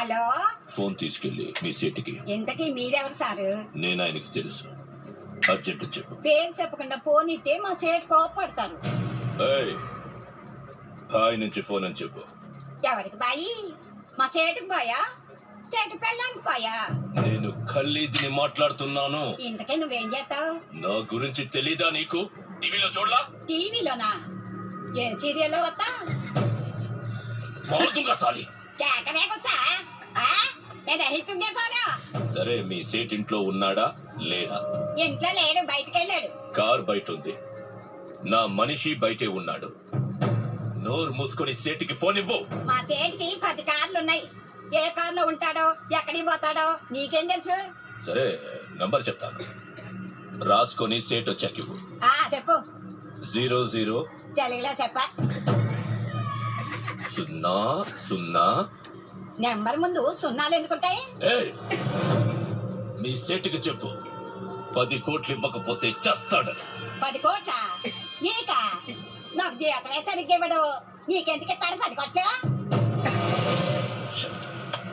Hello, phone తీసుకెళ్ళి మీ సీటుకి. ఇంతకీ మీరెవరు సారు? నేను ఆయనకి తెలుసు. అర్జెంట్ చెప్పు. పేరు చెప్పకుండా ఫోన్ ఇస్తే మా సేటు కోపడతారు. ఏయ్, హాయ్ నుంచి ఫోన్ అని చెప్పు. ఎవరికి బాయి? మా సేటుకు బాయా, చెట్టు పెళ్ళానికి బాయా? నేను ఖల్లీద్ని మాట్లాడుతున్నాను. ఇంతకీ నువ్వేం చేస్తావు? నా గురించి తెలీదా నీకు? టీవీలో చూడలా? టీవీలోనా? ఏ సీరియల్లో వస్తా? మారుతుంగా సాలి. కేకరేకొచ్చా? నేను రహితుంగే పోనా? సరే, మీ సేట్ ఇంట్లో ఉన్నాడా లేడా? ఇంట్లో లేడు, బయటికి వెళ్ళాడు. కార్ బయట ఉంది. నా మనిషి బయటే ఉన్నాడు. నోరు మూసుకొని సేటికి ఫోన్ ఇవ్వు. మా సేటికి 10 కార్లు ఉన్నాయి. ఏ కార్లో ఉంటాడో, ఎక్కడికి పోతాడో నీకేం తెలుసు? సరే, నంబర్ చెప్తాను, రాసుకొని సేట్ వచ్చాక ఇవ్వు. చెప్పు. 00 తెలుగులో చెప్ప. 00. నెంబర్ ముందు సున్నాలు ఎందుకుంటాయి? ఏయ్, మీ సేటుకి చెప్పు, 10 కోట్లు ఇవ్వకపోతే చస్తాడు. 10 కోట్ల నీకా? నాకు జీతమే సరిగ్గా ఇవ్వడు. నీకెందుకు ఇస్తాడు 10 కోట్లు?